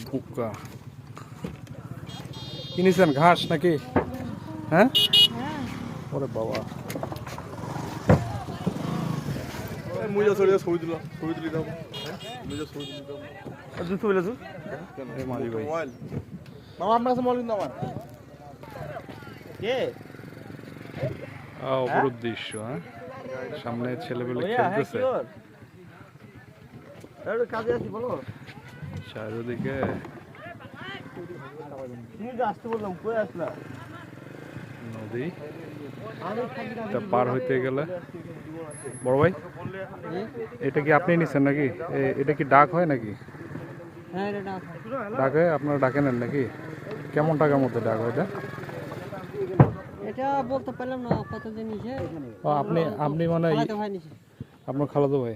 বুকা কিনেছেন ঘাস নাকি? হ্যাঁ, ওরে বাবা মুজা ছড়িয়ে ছবি দিলাম, ছবি তুলি দাও। মুজা ছবি তুলি দাও। আর দুটো বলেছো? এই মাঝি ভাই মোবাইল। মামা আপনার কাছে মোবাইল কিন্তু আমার। কে? অপরূপ দৃশ্য। হ্যাঁ, সামনে ছেলেপেলে খেলতেছে, কাজে আছি বলো। চারিদিকে তুমি যে আসতে বললাম কই আসলা? নদী। এটা পার হইতে গেলে বড় ভাই, এটা কি আপনি নিছেন নাকি? এটা কি ডাক হয় নাকি? হ্যাঁ, এটা ডাক। ডাক হয়, আপনারা ডাকে নেন নাকি? কেমন টাকার মধ্যে ডাক হয় এটা? এটা বলতে পারলাম না কতদিন নিছে। ও, আপনি মানে খালাতো ভাই নিছে। আপনার খালাতো ভাই,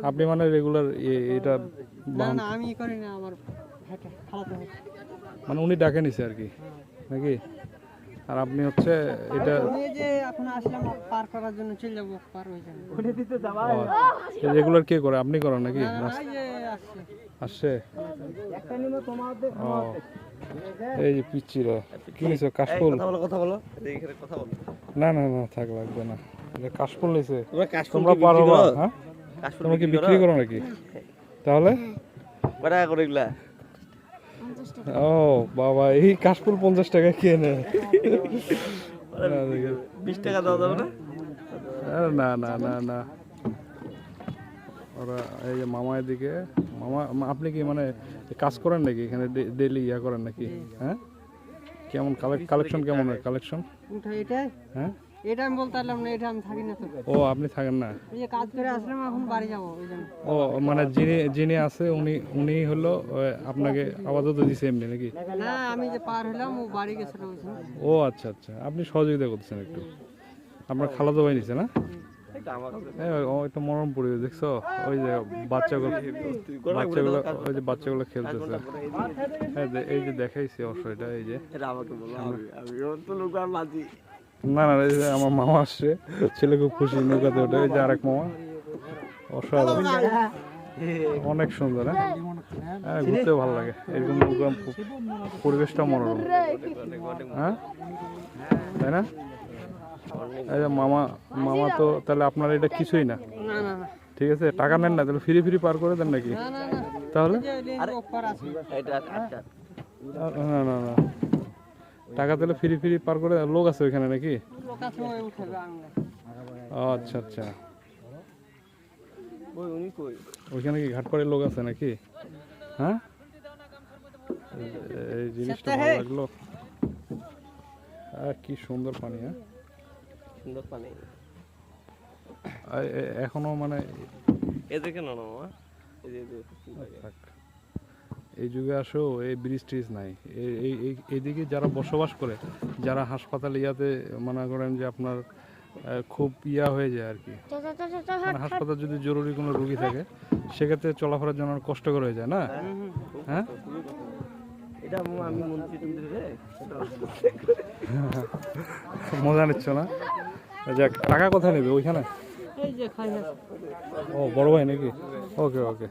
আপনি মানে রেগুলার এটা না না, আমি করি না, আমার ভাইটা খালাতো ভাই। মানে উনি ডাকে নিছে আর কি নাকি? আর আপনি হচ্ছে এটা আমি যে এখন আসলাম পার করার জন্য, চলে যাবো, পার হয়ে যাবে। রেগুলার কে করে? আপনি করেন নাকি? না, এই যে আসছে। আসছে। একটা নিমো তোমাদের। ও, এই যে পিচ্চিরা কি নিছো? কাশফুল? কথা বলো। এখানে কথা বলো। না না না, থাক, লাগবে না। এটা কাশফুল নিছে। তোমরা কাশফুল তোমরা কি পারো বিক্রি না? করো? হ্যাঁ, কাশফুল তোমরা কি বিক্রি করো নাকি? তাহলে কত টাকা করে এগুলা? ও বাবা, এই কাশফুল 50 টাকা কে নেয়? 20 টাকা দাও যাবে না? আরে না না না না, ওরা এই যে মামা এদিকে। মামা, আপনি কি মানে কাজ করেন নাকি এখানে? ডেইলি ইয়া করেন নাকি? হ্যাঁ, কেমন কালেকশন কেমন হয়? কালেকশন উঠা এটাই, হ্যাঁ, এটা আমি বলতে পারলাম না, এটা আমি থাকি না তো। ও আপনি থাকেন না? এই যে কাজ করে আসলাম, এখন বাড়ি যাবো ওই জন্য। ও মানে যিনি আছে উনি হলো আপনাকে আপাতত দিছে এমনি নাকি? না, আমি যে পার হলাম, ও বাড়ি গেছিল ওই জন্য। ও আচ্ছা আচ্ছা, আপনি সহযোগিতা করতেছেন একটু। আপনার খালাতো ভাই নিছে না? ওই তো মরম পড়ে দেখছো, ওই যে বাচ্চাগুলো ওই যে বাচ্চাগুলো খেলতেছে। এই যে দেখাইছে অবশ্য এটা, এই যে এটা আমাকে বলো, আমি তো লোক আর মাঝি। না না, এই যে আমার মামা আসছে, ছেলে খুব খুশি নৌকাতে ওঠে। ওই যে আরেক মামা, অসাধারণ, অনেক সুন্দর। হ্যাঁ, ঘুরতেও ভালো লাগে এরকম নৌকা, পরিবেশটা মনোরম। হ্যাঁ, তাই না? এই যে মামা তো তাহলে আপনার এটা কিছুই না। না না না, ঠিক আছে, টাকা নেন না তাহলে? ফ্রি পার করে দেন নাকি? না না না, তাহলে আরে অফার আছে। এটা আচ্ছা। না না না, টাকা তাহলে ফ্রি পার করে লোক আছে ওইখানে নাকি? লোক আছে, ওই উঠাবে আনলে। ও আচ্ছা আচ্ছা, ওই উনি কই? ওইখানে কি ঘাটপাড়ের লোক আছে নাকি? হ্যাঁ, এই জিনিসটা ভালো লাগলো। কি সুন্দর পানি। হ্যাঁ, সুন্দর পানি। এখনো মানে এদিকে না মামা, থাক। এই যুগে আসো, এই ব্রিজ ট্রিজ নাই। এইদিকে যারা বসবাস করে, যারা হাসপাতালে ইয়াতে মনে করেন যে আপনার খুব ইয়া হয়ে যায় আর কি, মানে হাসপাতাল যদি জরুরি কোনো রুগী থাকে, সেক্ষেত্রে চলাফেরার জন্য অনেক কষ্টকর হয়ে যায় না? হ্যাঁ, এটা আমি মন্ত্রী তুমি রে মজা নিচ্ছ না? যাক, টাকা কোথায় নেবে? ওইখানে? এই যে খাই না। ও বড় ভাই নাকি? ওকে ওকে।